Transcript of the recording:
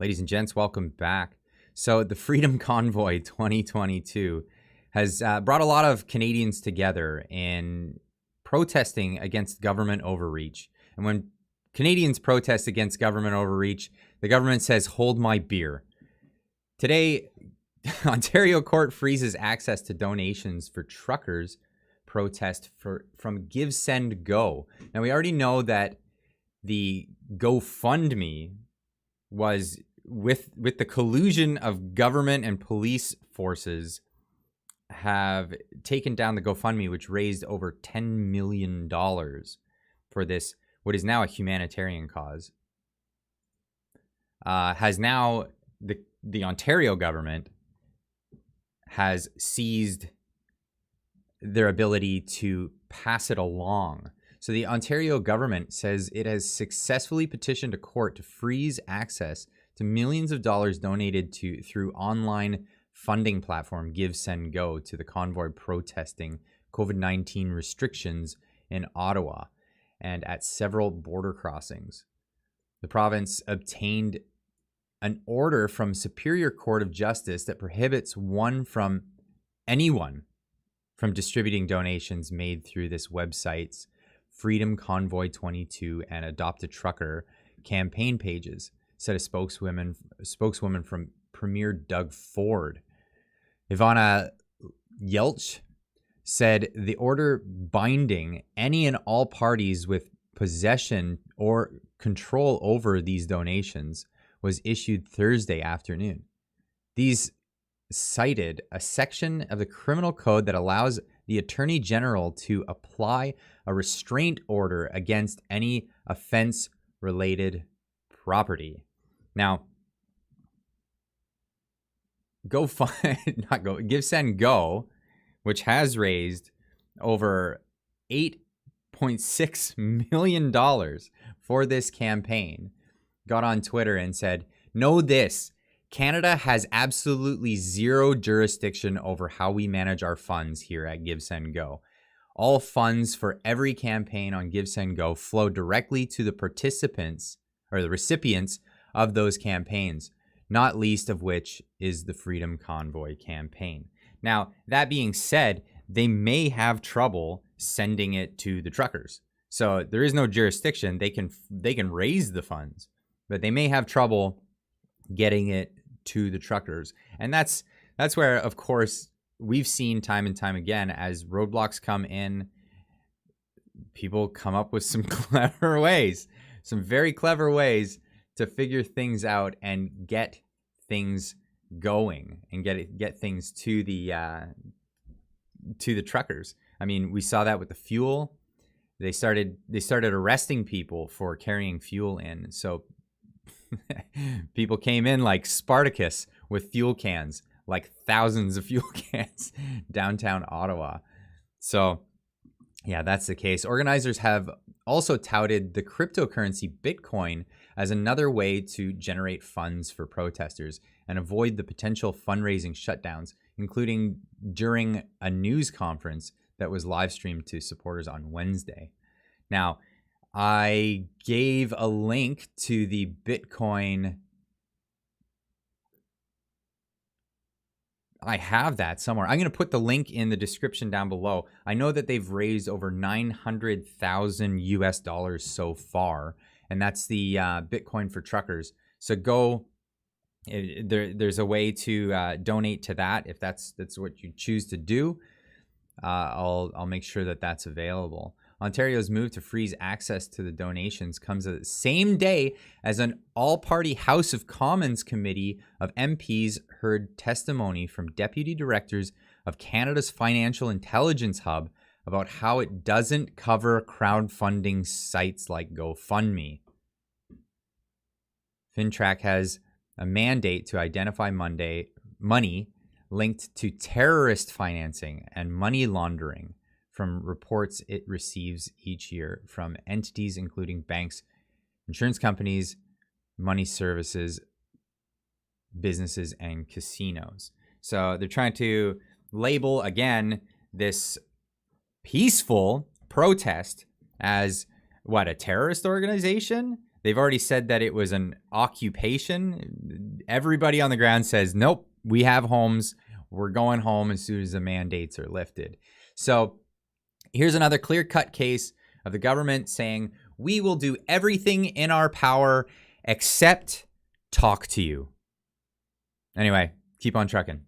Ladies and gents, welcome back. So the Freedom Convoy 2022 has brought a lot of Canadians together in protesting against government overreach. And when Canadians protest against government overreach, the government says, "Hold my beer." Today, Ontario court freezes access to donations for truckers protest from Give, Send, Go. Now, we already know that the GoFundMe was with the collusion of government and police forces have taken down the GoFundMe, which raised over $10 million for this, what is now a humanitarian cause. Has now, the Ontario government has seized their ability to pass it along. So the Ontario government says it has successfully petitioned a court to freeze access to millions of dollars donated through online funding platform Give, Send, Go to the convoy protesting COVID-19 restrictions in Ottawa and at several border crossings. The province obtained an order from Superior Court of Justice that prohibits anyone from distributing donations made through this website's Freedom Convoy 22 and Adopt a Trucker campaign pages, said a spokeswoman from Premier Doug Ford. Ivana Yelch said the order binding any and all parties with possession or control over these donations was issued Thursday afternoon. These cited a section of the criminal code that allows the Attorney General to apply a restraint order against any offense-related property. Now, Give, Send, Go, which has raised over $8.6 million for this campaign, got on Twitter and said, "Know this, Canada has absolutely zero jurisdiction over how we manage our funds here at Give, Send, Go. All funds for every campaign on Give, Send, Go flow directly to the participants or the recipients of those campaigns, not least of which is the Freedom Convoy campaign." Now, that being said, they may have trouble sending it to the truckers. So there is no jurisdiction. They can raise the funds, but they may have trouble getting it to the truckers. And that's where, of course, we've seen time and time again, as roadblocks come in, people come up with some clever ways, some very clever ways to figure things out and get things going and get things to the truckers. I mean, we saw that with the fuel. They started arresting people for carrying fuel in. So people came in like Spartacus with fuel cans, like thousands of fuel cans downtown Ottawa. So yeah, that's the case. Organizers have also touted the cryptocurrency Bitcoin as another way to generate funds for protesters and avoid the potential fundraising shutdowns, including during a news conference that was live streamed to supporters on Wednesday. Now, I gave a link to the Bitcoin. I have that somewhere. I'm going to put the link in the description down below. I know that they've raised over $900,000 so far, and that's the Bitcoin for truckers. So go. There's a way to donate to that if that's what you choose to do. I'll make sure that that's available. Ontario's move to freeze access to the donations comes at the same day as an all-party House of Commons committee of MPs heard testimony from deputy directors of Canada's Financial Intelligence Hub about how it doesn't cover crowdfunding sites like GoFundMe. FinTrack has a mandate to identify money linked to terrorist financing and money laundering from reports it receives each year from entities including banks, insurance companies, money services, businesses, and casinos. So they're trying to label, again, this peaceful protest as, what, a terrorist organization? They've already said that it was an occupation. Everybody on the ground says, nope, we have homes. We're going home as soon as the mandates are lifted. So here's another clear-cut case of the government saying, we will do everything in our power except talk to you. Anyway, keep on trucking.